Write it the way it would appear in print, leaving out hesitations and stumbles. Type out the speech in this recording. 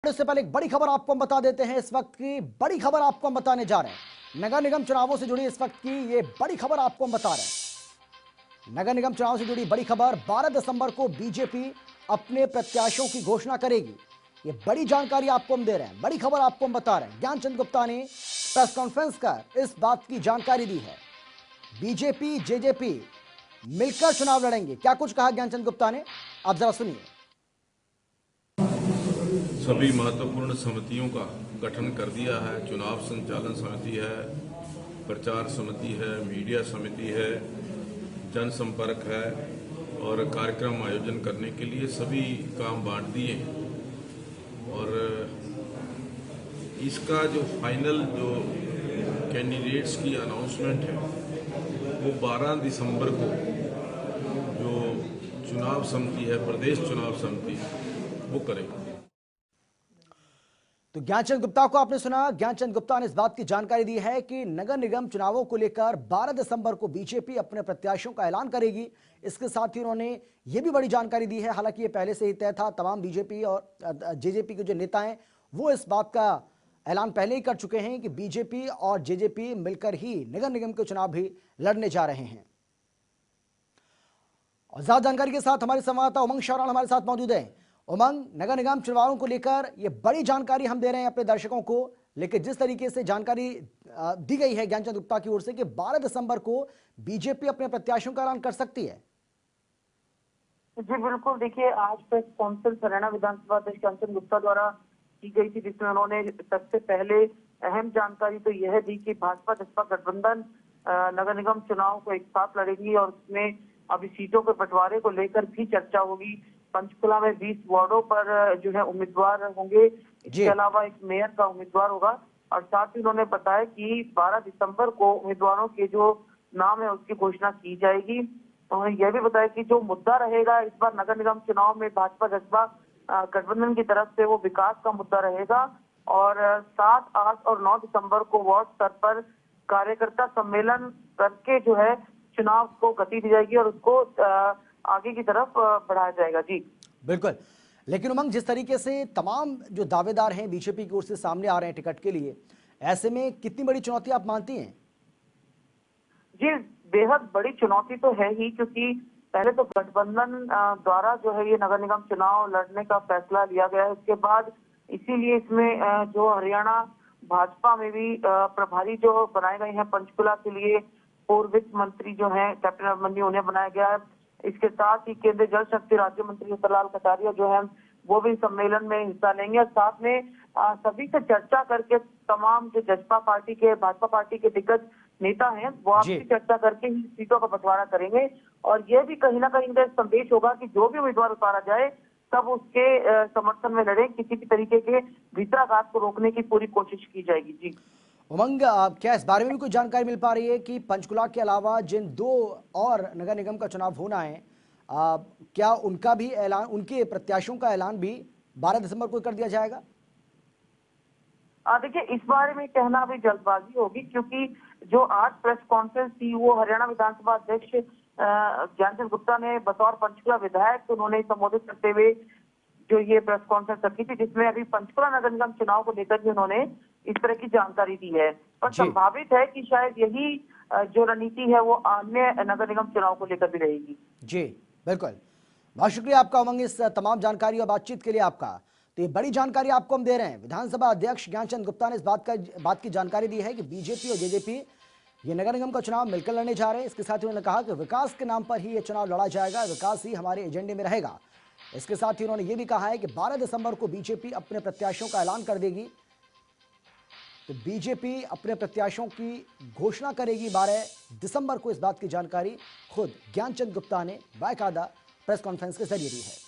इससे पहले एक बड़ी खबर आपको हम बता देते हैं। इस वक्त की बड़ी खबर आपको हम बताने जा रहे हैं। नगर निगम चुनावों से जुड़ी इस वक्त की ये बड़ी खबर आपको हम बता रहे हैं। नगर निगम चुनाव से जुड़ी बड़ी खबर, 12 दिसंबर को बीजेपी अपने प्रत्याशियों की घोषणा करेगी। ये बड़ी जानकारी आपको हम दे रहे हैं, बड़ी खबर आपको हम बता रहे हैं। ज्ञानचंद गुप्ता ने प्रेस कॉन्फ्रेंस कर इस बात की जानकारी दी है। बीजेपी जेजेपी मिलकर चुनाव लड़ेंगे। क्या कुछ कहा ज्ञानचंद गुप्ता ने, आप जरा सुनिए। सभी महत्वपूर्ण समितियों का गठन कर दिया है। चुनाव संचालन समिति है, प्रचार समिति है, मीडिया समिति है, जनसंपर्क है और कार्यक्रम आयोजन करने के लिए सभी काम बांट दिए हैं। और इसका जो फाइनल जो कैंडिडेट्स की अनाउंसमेंट है वो 12 दिसंबर को जो चुनाव समिति है, प्रदेश चुनाव समिति, वो करेगी। तो ज्ञानचंद गुप्ता को आपने सुना। ज्ञानचंद गुप्ता ने इस बात की जानकारी दी है कि नगर निगम चुनावों को लेकर 12 दिसंबर को बीजेपी अपने प्रत्याशियों का ऐलान करेगी। इसके साथ ही उन्होंने ये भी बड़ी जानकारी दी है, हालांकि ये पहले से ही तय था, तमाम बीजेपी और जेजेपी के जो नेता हैं वो इस बात का ऐलान पहले ही कर चुके हैं कि बीजेपी और जेजेपी मिलकर ही नगर निगम के चुनाव भी लड़ने जा रहे हैं। और ज्यादा जानकारी के साथ हमारे संवाददाता उमंग शौरान हमारे साथ मौजूद है। उमंग, नगर निगम चुनावों को लेकर ये बड़ी जानकारी हम दे रहे हैं अपने दर्शकों को, लेकिन जिस तरीके से जानकारी दी गई है ज्ञानचंद गुप्ता की ओर से कि 12 दिसंबर को बीजेपी अपने प्रत्याशियों का ऐलान कर सकती है। जी बिल्कुल, देखिए आज प्रेस कॉन्फ्रेंस हरियाणा विधानसभा अध्यक्ष ज्ञानचंद गुप्ता द्वारा की गई थी, जिसमें उन्होंने सबसे पहले अहम जानकारी तो यह दी कि भाजपा जसपा गठबंधन नगर निगम चुनाव को एक साथ लड़ेगी और उसमें अभी सीटों के बंटवारे को लेकर भी चर्चा होगी। पंचकुला में 20 वार्डों पर जो है उम्मीदवार होंगे, इसके अलावा एक मेयर का उम्मीदवार होगा और साथ ही उन्होंने बताया कि 12 दिसंबर को उम्मीदवारों के जो नाम है उसकी घोषणा की जाएगी। उन्होंने यह भी बताया कि जो मुद्दा रहेगा इस बार नगर निगम चुनाव में भाजपा जसपा गठबंधन की तरफ से वो विकास का मुद्दा रहेगा और 7, 8 और 9 दिसंबर को वार्ड स्तर पर कार्यकर्ता सम्मेलन करके जो है चुनाव को गति दी जाएगी और उसको आगे की तरफ बढ़ाया जाएगा। जी बिल्कुल, लेकिन उमंग, जिस तरीके से तमाम जो दावेदार हैं बीजेपी की ओर से सामने आ रहे हैं टिकट के लिए, ऐसे में कितनी बड़ी चुनौती आप मानती हैं? जी बेहद बड़ी चुनौती तो है ही, क्योंकि पहले तो गठबंधन द्वारा जो है ये नगर निगम चुनाव लड़ने का फैसला लिया गया है। उसके बाद इसीलिए इसमें जो हरियाणा भाजपा में भी प्रभारी जो बनाए गए हैं पंचकुला के लिए, पूर्व वित्त मंत्री जो है कैप्टन अभिमन्यु, उन्हें बनाया गया है। इसके साथ ही केंद्रीय जल शक्ति राज्य मंत्री रतनलाल कटारिया जो है वो भी सम्मेलन में हिस्सा लेंगे और साथ में सभी से चर्चा करके तमाम जो जसपा पार्टी के, भाजपा पार्टी के दिग्गज नेता हैं वो आपसी चर्चा करके ही सीटों का बंटवारा करेंगे। और यह भी कहीं ना कहीं एक संदेश होगा कि जो भी उम्मीदवार उतारा जाए तब उसके समर्थन में लड़े, किसी भी तरीके के भीतराघात को रोकने की पूरी कोशिश की जाएगी। जी उमंग, क्या इस बारे में भी कोई जानकारी मिल पा रही है कि पंचकुला के अलावा जिन 2 और नगर निगम का चुनाव होना है, क्या उनका भी ऐलान, उनके प्रत्याशियों का ऐलान भी 12 दिसंबर को कर दिया जाएगा? देखिए इस बारे में कहना अभी जल्दबाजी होगी, क्योंकि जो आज प्रेस कॉन्फ्रेंस थी वो हरियाणा विधानसभा अध्यक्ष ज्ञानचंद गुप्ता ने बतौर पंचकुला विधायक, तो उन्होंने संबोधित करते हुए जो ये प्रेस कॉन्फ्रेंस रखी थी, जिसमें अभी पंचकुला नगर निगम चुनाव को लेकर भी उन्होंने इस तरह की जानकारी दी है। और संभावित है कि शायद यही जो रणनीति है वो अन्य नगर निगम चुनाव को लेकर भी रहेगी। जी बिल्कुल, बहुत शुक्रिया आपका उमंग इस तमाम जानकारी और बातचीत के लिए आपका। तो ये बड़ी जानकारी आपको हम दे रहे हैं। विधानसभा अध्यक्ष ज्ञानचंद गुप्ता ने इस बात की जानकारी दी है कि बीजेपी और जेजेपी ये नगर निगम का चुनाव मिलकर लड़ने जा रहे हैं। इसके साथ ही उन्होंने कहा कि विकास के नाम पर ही ये चुनाव लड़ा जाएगा, विकास ही हमारे एजेंडे में रहेगा। इसके साथ ही उन्होंने ये भी कहा है कि 12 दिसंबर को बीजेपी अपने प्रत्याशियों का ऐलान कर देगी। तो बीजेपी अपने प्रत्याशियों की घोषणा करेगी 12 दिसंबर को। इस बात की जानकारी खुद ज्ञानचंद गुप्ता ने बाकायदा प्रेस कॉन्फ्रेंस के जरिए दी है।